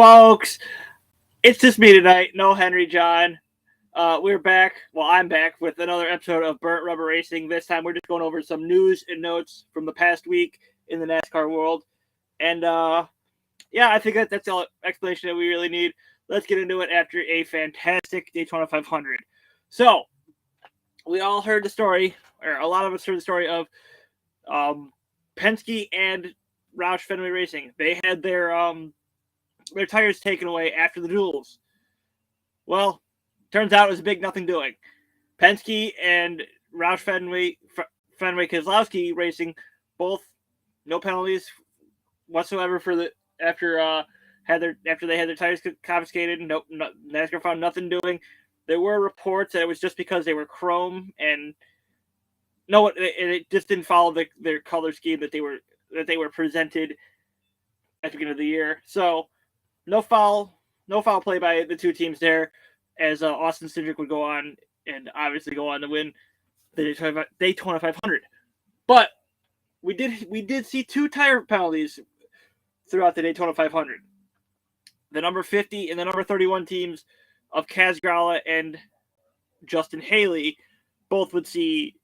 folks. It's just me tonight. No Henry John. We're back. Well, I'm back with another episode of Burnt Rubber Racing. This time we're just going over some news and notes from the past week in the NASCAR world. And I think that's all explanation that we really need. Let's get into it after a fantastic Daytona 500. So, we all heard the story, or a lot of us heard the story of Penske and Roush Fenway Racing. They had their tires taken away after the duels. Well, turns out it was a big nothing doing. Penske and Roush Fenway Keselowski Racing, both no penalties whatsoever after they had their tires confiscated. No, NASCAR found nothing doing. There were reports that it was just because they were chrome, and it just didn't follow their color scheme that they were presented at the beginning of the year. So no foul play by the two teams there, as Austin Cindric would go on and obviously go on to win the Daytona 500. But we did see two tire penalties throughout the Daytona 500. The number 50 and the number 31 teams of Kaz Grala and Justin Haley both would see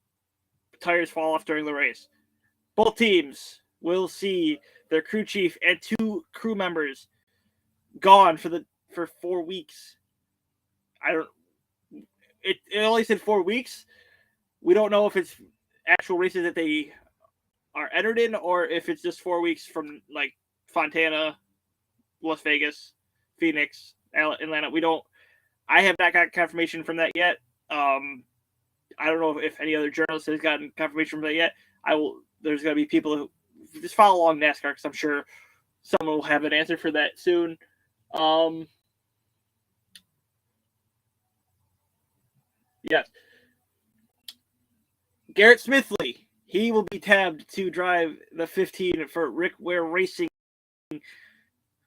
tires fall off during the race. Both teams will see their crew chief and two crew members gone for 4 weeks. It only said 4 weeks. We don't know if it's actual races that they are entered in, or if it's just 4 weeks from like Fontana, Las Vegas, Phoenix, Atlanta. I have not got confirmation from that yet. I don't know if any other journalist has gotten confirmation from that yet. There's going to be people who just follow along NASCAR, because I'm sure someone will have an answer for that soon. Yes. Garrett Smithley, he will be tabbed to drive the 15 for Rick Ware Racing,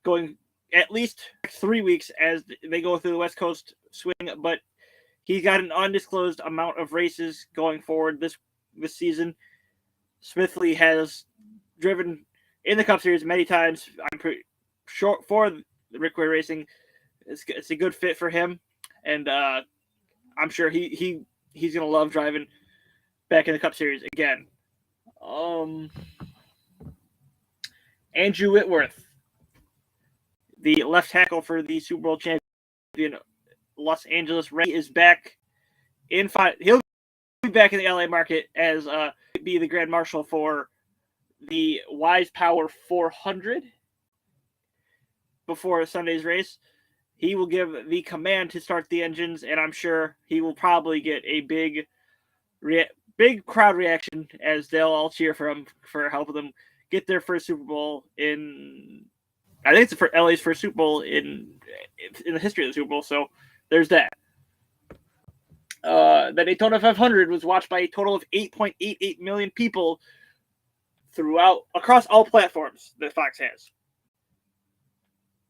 going at least 3 weeks as they go through the West Coast swing, but he's got an undisclosed amount of races going forward this season. Smithley has driven in the Cup Series many times. I'm pretty sure for the Rick Ware Racing, it's a good fit for him, and I'm sure he's gonna love driving back in the Cup Series again. Andrew Whitworth, the left tackle for the Super Bowl champion Los Angeles Rams, is back he'll be back in the LA market as be the Grand Marshal for the Wise Power 400 before Sunday's race. He will give the command to start the engines, and I'm sure he will probably get a big crowd reaction as they'll all cheer for him for helping them get their first Super Bowl in. I think it's for LA's first Super Bowl in the history of the Super Bowl. So there's that. The Daytona 500 was watched by a total of 8.88 million people across all platforms that Fox has.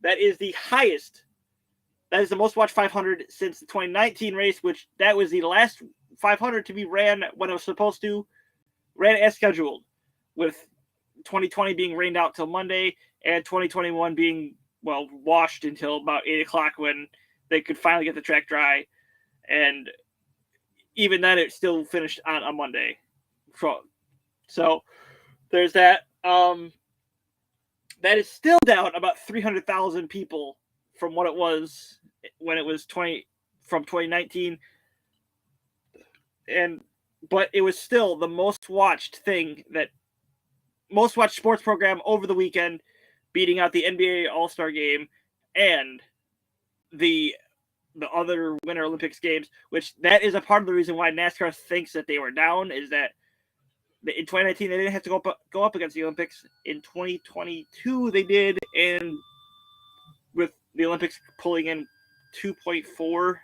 That is the highest. That is the most watched 500 since the 2019 race, which that was the last 500 to be ran when it was supposed to, ran as scheduled, with 2020 being rained out till Monday and 2021 being, washed until about 8 o'clock when they could finally get the track dry. And even then, it still finished on a Monday. So there's that. That is still down about 300,000 people from what it was when it was from 2019. But it was still the most watched sports program over the weekend, beating out the NBA All-Star Game and the other Winter Olympics games, which that is a part of the reason why NASCAR thinks that they were down, is that in 2019 they didn't have to go up against the Olympics. In 2022 they did, and with the Olympics pulling in 2.4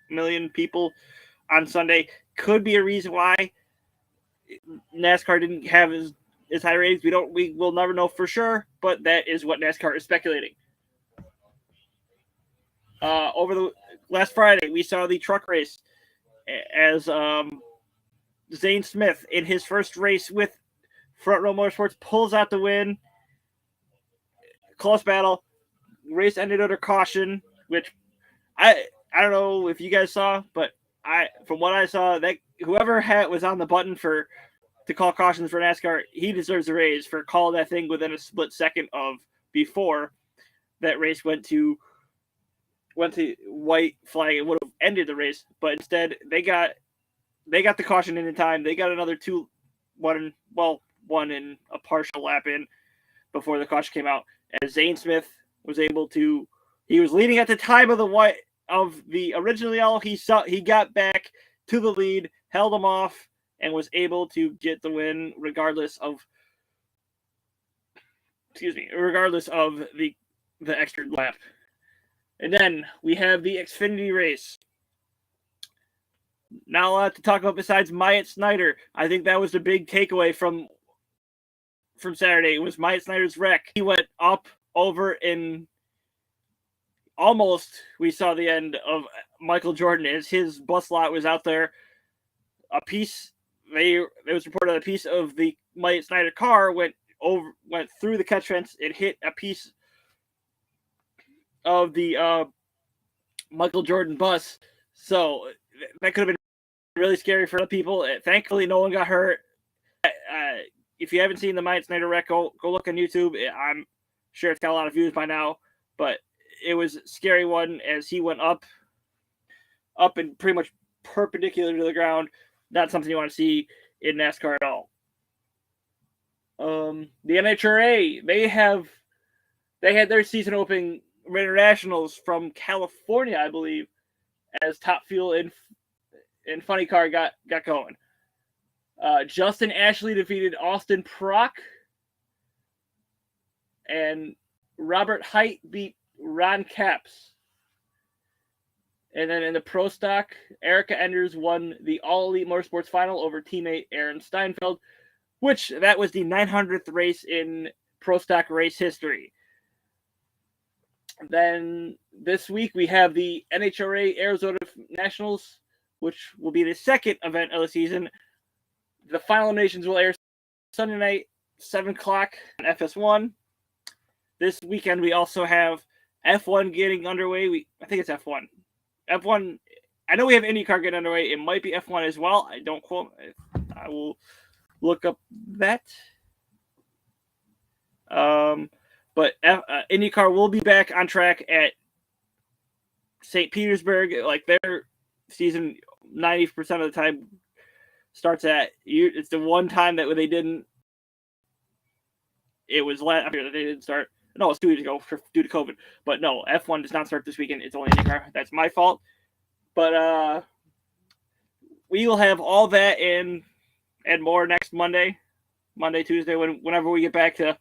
million people on Sunday, could be a reason why NASCAR didn't have as high ratings. We will never know for sure, but that is what NASCAR is speculating. Over the last Friday, we saw the truck race as Zane Smith, in his first race with Front Row Motorsports, pulls out the win. Close battle. race ended under caution, which I don't know if you guys saw, but from what I saw, that whoever was on the button to call cautions for NASCAR, he deserves a raise for calling that thing within a split second of before that race went to white flag. It would have ended the race, but instead they got the caution in time. They got another one in a partial lap in before the caution came out. As Zane Smith was able to, he was leading at the time of the original yellow. He got back to the lead, held him off, and was able to get the win regardless of the extra lap. And then we have the Xfinity race. Not a lot to talk about besides Myatt Snyder. I think that was the big takeaway from Saturday. It was Myatt Snyder's wreck. He went up over in almost, we saw the end of Michael Jordan as his bus lot was out there. It was reported a piece of the Myatt Snyder car went through the catch fence. It hit a piece of the Michael Jordan bus. So that could have been really scary for the people. Thankfully, no one got hurt. If you haven't seen the Myatt Snyder wreck, go look on YouTube. I'm sure it's got a lot of views by now, but it was a scary one as he went up and pretty much perpendicular to the ground. Not something you want to see in NASCAR at all. The NHRA, they had their season opening internationals from California, I believe, as Top Fuel and Funny Car got going. Justin Ashley defeated Austin Prock, and Robert Height beat Ron Capps. And then in the Pro Stock, Erica Enders won the All Elite Motorsports final over teammate Aaron Steinfeld, which that was the 900th race in Pro Stock race history. Then this week we have the NHRA Arizona Nationals, which will be the second event of the season. The final eliminations will air Sunday night, 7 o'clock on FS1. This weekend we also have F1 getting underway. I think it's F1. F1, I know we have IndyCar getting underway. It might be F1 as well. I don't quote. I will look up that. But IndyCar will be back on track at St. Petersburg. Like their season, 90% of the time starts at. It's the one time that they didn't. It was last year that they didn't start. No, it's 2 years ago due to COVID. But no, F1 does not start this weekend. It's only IndyCar. That's my fault. But we will have all that and more next Monday, Tuesday, whenever we get back to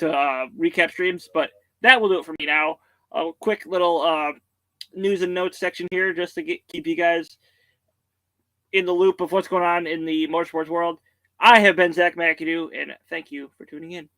recap streams. But that will do it for me now. A quick little news and notes section here just to keep you guys in the loop of what's going on in the motorsports world. I have been Zach McAdoo, and thank you for tuning in.